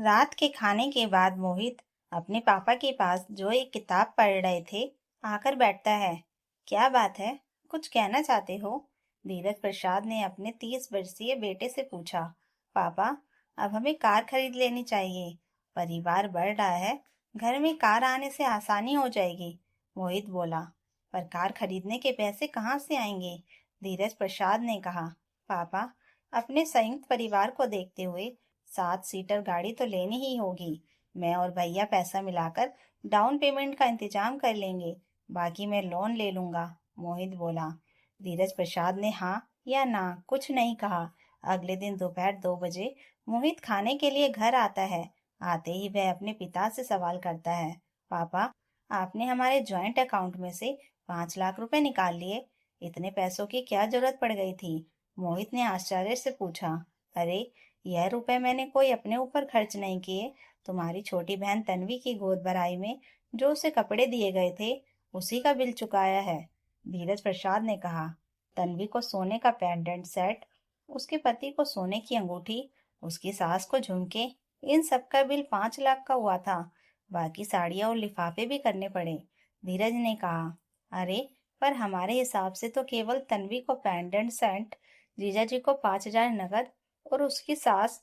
रात के खाने के बाद मोहित अपने पापा के पास जो एक किताब पढ़ रहे थे आकर बैठता है। क्या बात है? कुछ कहना चाहते हो? धीरज प्रसाद ने अपने 30 वर्षीय बेटे से पूछा। पापा, अब हमें कार खरीद लेनी चाहिए। परिवार बढ़ रहा है, घर में कार आने से आसानी हो जाएगी। मोहित बोला। पर कार खरीदने के पैसे कहाँ से आएंगे? धीरज प्रसाद ने कहा। पापा, अपने संयुक्त परिवार को देखते हुए 7 सीटर गाड़ी तो लेनी ही होगी। मैं और भैया पैसा मिलाकर डाउन पेमेंट का इंतजाम कर लेंगे। बाकी मैं लोन ले लूंगा। मोहित बोला। धीरज प्रसाद ने हाँ या ना कुछ नहीं कहा। अगले दिन दोपहर 2 बजे मोहित खाने के लिए घर आता है। आते ही वह अपने पिता से सवाल करता है। पापा, आपने हमारे जॉइंट अकाउंट में से 5 लाख रुपए निकाल लिए। इतने पैसों की क्या जरूरत पड़ गई थी? मोहित ने आश्चर्य से पूछा। अरे, यह रुपए मैंने कोई अपने ऊपर खर्च नहीं किए। तुम्हारी छोटी बहन तन्वी की गोद भराई में जो उसे कपड़े दिए गए थे, उसी का बिल चुकाया है। धीरज प्रसाद ने कहा। तन्वी को सोने का पेंडेंट सेट, उसके पति को सोने की अंगूठी, उसकी सास को झुमके, इन सब का बिल 5 लाख का हुआ था। बाकी साड़ियाँ और लिफाफे भी करने पड़े। धीरज ने कहा। अरे, पर हमारे हिसाब से तो केवल तन्वी को पेंडेंट सेट, जीजा जी को 5,000 नगद और उसकी सास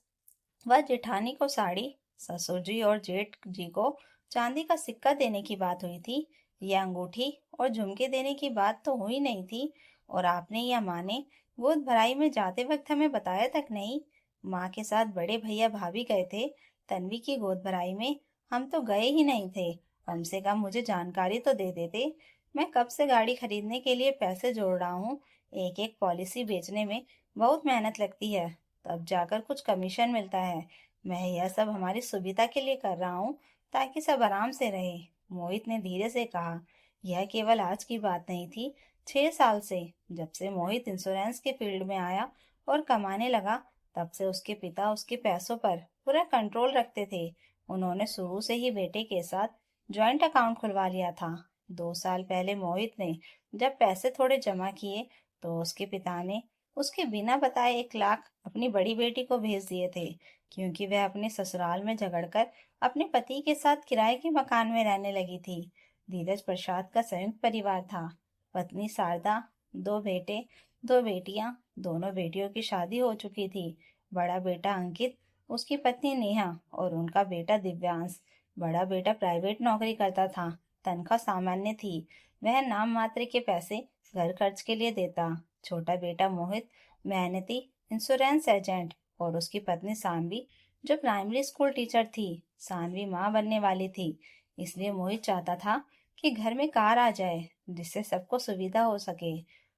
व जेठानी को साड़ी, ससुर जी और जेठ जी को चांदी का सिक्का देने की बात हुई थी। यह अंगूठी और झुमके देने की बात तो हुई नहीं थी। और आपने या माँ ने गोद भराई में जाते वक्त हमें बताया तक नहीं। माँ के साथ बड़े भैया भाभी गए थे। तन्वी की गोद भराई में हम तो गए ही नहीं थे। कम से कम मुझे जानकारी तो दे देते। मैं कब से गाड़ी खरीदने के लिए पैसे जोड़ रहा हूँ। एक एक पॉलिसी बेचने में बहुत मेहनत लगती है, तब जाकर कुछ कमीशन मिलता है। मैं यह सब हमारी सुविधा के लिए कर रहा हूँ, ताकि सब आराम से रहे। मोहित ने धीरे से कहा। यह केवल आज की बात नहीं थी। 6 साल से, जब से मोहित इंश्योरेंस के फील्ड में आया और कमाने लगा, तब से उसके पिता उसके पैसों पर पूरा कंट्रोल रखते थे। उन्होंने शुरू से ही बेटे के साथ ज्वाइंट अकाउंट खुलवा लिया था। 2 साल पहले मोहित ने जब पैसे थोड़े जमा किए, तो उसके पिता ने उसके बिना बताए 1 लाख अपनी बड़ी बेटी को भेज दिए थे, क्योंकि वह अपने ससुराल में झगड़कर अपने पति के साथ किराए के मकान में रहने लगी थी। धीरज प्रसाद का संयुक्त परिवार था। पत्नी शारदा, 2 बेटे, 2 बेटियां। दोनों बेटियों की शादी हो चुकी थी। बड़ा बेटा अंकित, उसकी पत्नी नेहा और उनका बेटा दिव्यांश। बड़ा बेटा प्राइवेट नौकरी करता था। तनख्वाह सामान्य थी। वह नाम मात्र के पैसे घर खर्च के लिए देता। छोटा बेटा मोहित मेहनती इंश्योरेंस एजेंट, और उसकी पत्नी सानवी जो प्राइमरी स्कूल टीचर थी। सानवी माँ बनने वाली थी, इसलिए मोहित चाहता था कि घर में कार आ जाए, जिससे सबको सुविधा हो सके।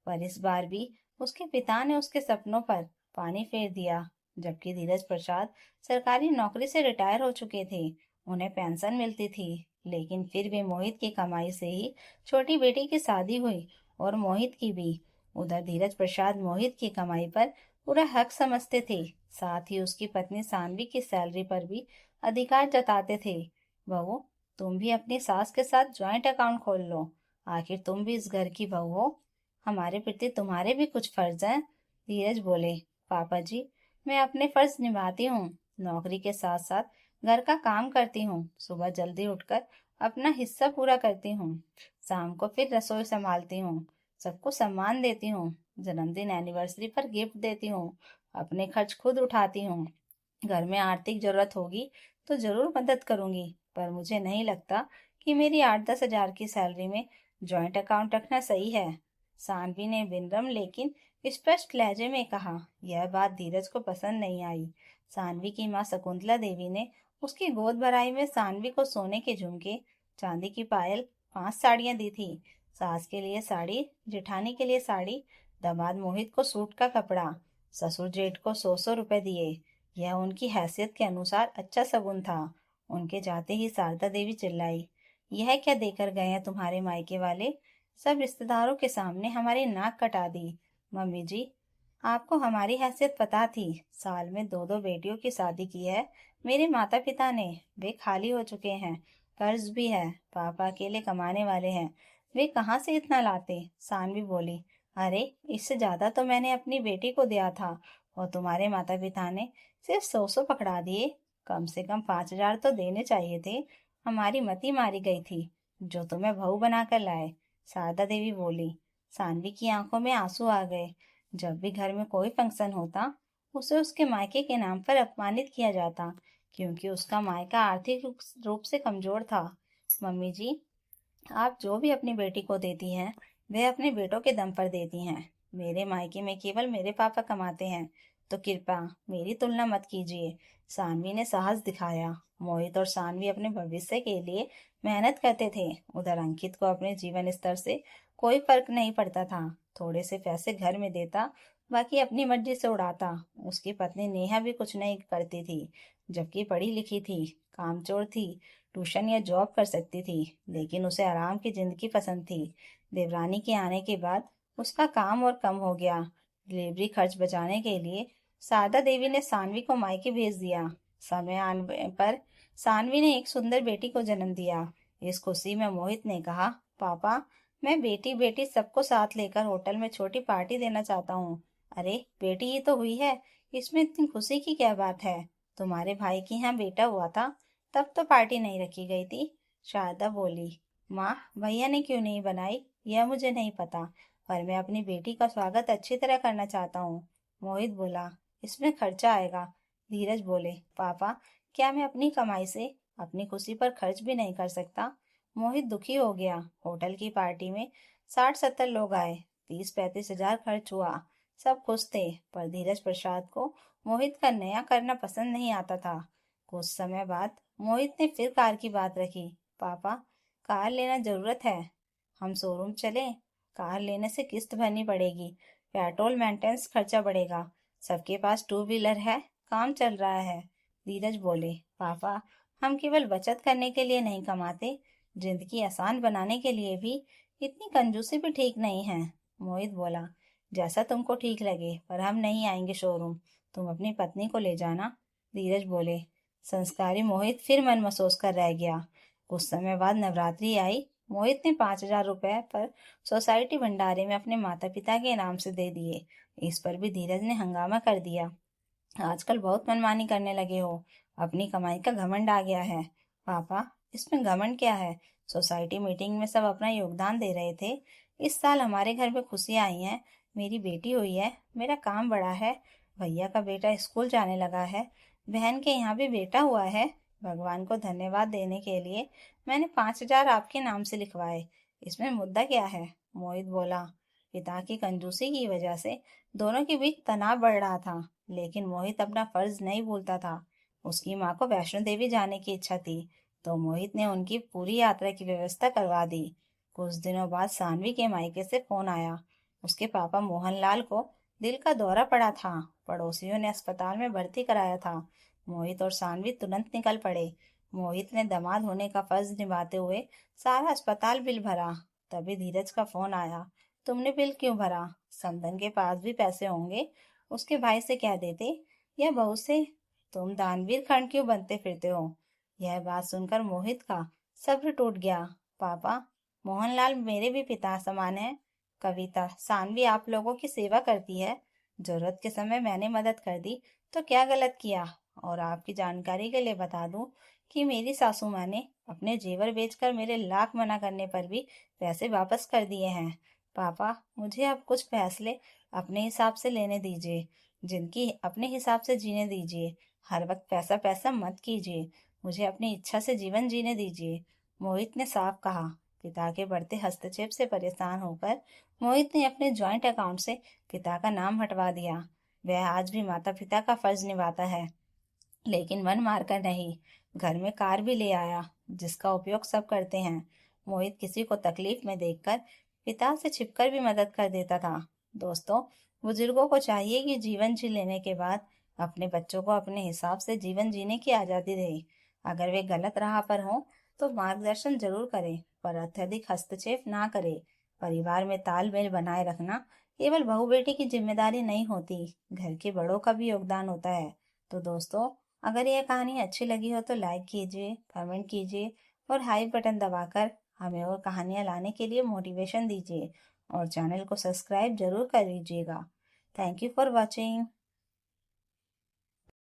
पर इस बार भी उसके पिता ने उसके सपनों पर पानी फेर दिया। जबकि धीरज प्रसाद सरकारी नौकरी से रिटायर हो चुके थे, उन्हें पेंशन मिलती थी। लेकिन फिर भी मोहित की कमाई से ही छोटी बेटी की शादी हुई, और मोहित की भी। उधर धीरज प्रसाद मोहित की कमाई पर पूरा हक समझते थे। साथ ही उसकी पत्नी सानवी की सैलरी पर भी अधिकार जताते थे। बहू, तुम भी अपनी सास के साथ ज्वाइंट अकाउंट खोल लो। आखिर तुम भी इस घर की बहू हो। हमारे प्रति तुम्हारे भी कुछ फर्ज हैं। धीरज बोले। पापा जी, मैं अपने फर्ज निभाती हूँ। नौकरी के साथ साथ घर का काम करती हूँ। सुबह जल्दी उठकर अपना हिस्सा पूरा करती हूँ। शाम को फिर रसोई संभालती हूँ। सबको सम्मान देती हूँ। जन्मदिन एनिवर्सरी पर गिफ्ट देती हूँ। अपने खर्च खुद उठाती हूँ। घर में आर्थिक जरूरत होगी तो जरूर मदद करूंगी, पर मुझे नहीं लगता कि मेरी 8-10 हजार की सैलरी में जॉइंट अकाउंट रखना सही है। सानवी ने विनम्र लेकिन स्पष्ट लहजे में कहा। यह बात धीरज को पसंद नहीं आई। सानवी की माँ शकुंतला देवी ने उसकी गोद भराई में सानवी को सोने के झुमके, चांदी की पायल, 5 साड़ियां दी थी। सास के लिए साड़ी, जेठानी के लिए साड़ी, दामाद मोहित को सूट का कपड़ा, ससुर जेठ को 100-100 रुपए दिए। यह उनकी हैसियत के अनुसार अच्छा शगुन था। उनके जाते ही शारदा देवी चिल्लाई। यह क्या देकर गए हैं तुम्हारे मायके वाले? सब रिश्तेदारों के सामने हमारी नाक कटा दी। मम्मी जी, आपको हमारी हैसियत पता थी। साल में 2-2 बेटियों की शादी की है मेरे माता पिता ने। वे खाली हो चुके हैं, कर्ज भी है। पापा अकेले कमाने वाले हैं, वे कहाँ से इतना लाते? सानवी बोली। अरे, इससे ज्यादा तो मैंने अपनी बेटी को दिया था, और तुम्हारे माता पिता ने सिर्फ 100-100 पकड़ा दिए। कम से कम 5,000 तो देने चाहिए थे। हमारी मती मारी गई थी जो तुम्हें बहू बनाकर लाए। शारदा देवी बोली। सानवी की आंखों में आंसू आ गए। जब भी घर में कोई फंक्शन होता उसे उसके मायके के नाम पर अपमानित किया जाता, क्योंकि उसका मायका आर्थिक रूप से कमजोर था। मम्मी जी, आप जो भी अपनी बेटी को देती हैं वह अपने बेटों के दम पर देती हैं। मेरे मायके में केवल मेरे पापा कमाते हैं, तो कृपया मेरी तुलना मत कीजिए। सानवी ने साहस दिखाया। मोहित और सानवी अपने भविष्य के लिए मेहनत करते थे। उधर अंकित को अपने जीवन स्तर से कोई फर्क नहीं पड़ता था। थोड़े से पैसे घर में देता, बाकी अपनी मर्जी से उड़ाता। उसकी पत्नी नेहा भी कुछ नहीं करती थी, जबकि पढ़ी लिखी थी, कामचोर थी, ट्यूशन या जॉब कर सकती थी, लेकिन उसे आराम की जिंदगी पसंद थी। देवरानी के आने के बाद उसका काम और कम हो गया। डिलीवरी खर्च बचाने के लिए शारदा देवी ने सानवी को मायके भेज दिया। समय आने पर सानवी ने एक सुंदर बेटी को जन्म दिया। इस खुशी में मोहित ने कहा, पापा, मैं बेटी बेटी सबको साथ लेकर होटल में छोटी पार्टी देना चाहता हूँ। अरे, बेटी ही तो हुई है, इसमें इतनी खुशी की क्या बात है? तुम्हारे भाई के यहाँ बेटा हुआ था तब तो पार्टी नहीं रखी गई थी। शारदा बोली। माँ, भैया ने क्यों नहीं बनाई यह मुझे नहीं पता, पर मैं अपनी बेटी का स्वागत अच्छी तरह करना चाहता हूँ। मोहित बोला। इसमें खर्चा आएगा। धीरज बोले। पापा, क्या मैं अपनी कमाई से अपनी खुशी पर खर्च भी नहीं कर सकता? मोहित दुखी हो गया। होटल की पार्टी में 60-70 लोग आए। 30-35 हजार खर्च हुआ। सब खुश थे, पर धीरज प्रसाद को मोहित का नया करना पसंद नहीं आता था। कुछ समय बाद मोहित ने फिर कार की बात रखी। पापा, कार लेना जरूरत है, हम शोरूम चलें? कार लेने से किस्त भरनी पड़ेगी, पेट्रोल मेंटेनेंस खर्चा बढ़ेगा। सबके पास टू व्हीलर है, काम चल रहा है। धीरज बोले। पापा, हम केवल बचत करने के लिए नहीं कमाते, जिंदगी आसान बनाने के लिए भी। इतनी कंजूसी भी ठीक नहीं है। मोहित बोला। जैसा तुमको ठीक लगे, पर हम नहीं आएंगे शोरूम, तुम अपनी पत्नी को ले जाना। धीरज बोले। संस्कारी मोहित फिर मन महसूस कर रह गया। कुछ समय बाद नवरात्रि आई। मोहित ने 5,000 रुपए पर सोसाइटी भंडारे में अपने माता पिता के नाम से दे दिए। इस पर भी धीरज ने हंगामा कर दिया। आजकल बहुत मनमानी करने लगे हो, अपनी कमाई का घमंड आ गया है। पापा, इसमें घमंड क्या है? सोसाइटी मीटिंग में सब अपना योगदान दे रहे थे। इस साल हमारे घर में खुशियां आई हैं। मेरी बेटी हुई है, मेरा काम बढ़ा है, भैया का बेटा स्कूल जाने लगा है, बहन के यहाँ भी बेटा हुआ है। भगवान को धन्यवाद देने के लिए मैंने 5,000 आपके नाम से लिखवाए। इसमें मुद्दा क्या है? मोहित बोला। पिता की कंजूसी की वजह से दोनों के बीच तनाव बढ़ रहा था, लेकिन मोहित अपना फर्ज नहीं भूलता था। उसकी माँ को वैष्णो देवी जाने की इच्छा थी, तो मोहित ने उनकी पूरी यात्रा की व्यवस्था करवा दी। कुछ दिनों बाद सानवी के मायके से फोन आया। उसके पापा मोहनलाल को दिल का दौरा पड़ा था। पड़ोसियों ने अस्पताल में भर्ती कराया था। मोहित और सानवी तुरंत निकल पड़े। मोहित ने दामाद होने का फर्ज निभाते हुए सारा अस्पताल बिल भरा। तभी धीरज का फोन आया। तुमने बिल क्यों भरा? समदन के पास भी पैसे होंगे, उसके भाई से कह देते, या बहू से। तुम दानवीर खंड क्यों बनते फिरते हो? यह बात सुनकर मोहित का सब्र टूट गया। पापा, मोहनलाल मेरे भी पिता समान है। कविता, सानवी आप लोगों की सेवा करती है, जरूरत के समय मैंने मदद कर दी, तो क्या गलत किया? और आपकी जानकारी के लिए बता दूं कि मेरी सासू माँ ने अपने जेवर बेचकर मेरे लाख मना करने पर भी पैसे वापस कर दिए हैं। पापा, मुझे अब कुछ फैसले अपने हिसाब से लेने दीजिए, जिंदगी अपने हिसाब से जीने दीजिए। हर वक्त पैसा पैसा मत कीजिए, मुझे अपनी इच्छा से जीवन जीने दीजिए। मोहित ने साफ कहा। पिता के बढ़ते हस्तक्षेप से परेशान होकर मोहित ने अपने ज्वाइंट अकाउंट से पिता का नाम हटवा दिया। वह आज भी माता पिता का फर्ज निभाता है, लेकिन मन मारकर नहीं। घर में कार भी ले आया, जिसका उपयोग सब करते हैं। मोहित किसी को तकलीफ में देखकर पिता से छिपकर भी मदद कर देता था। दोस्तों, बुजुर्गों को चाहिए कि जीवन जी लेने के बाद अपने बच्चों को अपने हिसाब से जीवन जीने की आजादी दे। अगर वे गलत राह पर हों तो मार्गदर्शन जरूर करें, पर अत्यधिक हस्तक्षेप ना करें। परिवार में तालमेल बनाए रखना केवल बहू बेटी की जिम्मेदारी नहीं होती, घर के बड़ों का भी योगदान होता है। तो दोस्तों, अगर यह कहानी अच्छी लगी हो तो लाइक कीजिए, कमेंट कीजिए और हाई बटन दबाकर हमें और कहानियाँ लाने के लिए मोटिवेशन दीजिए, और चैनल को सब्सक्राइब जरूर कर लीजिएगा। Thank you for watching.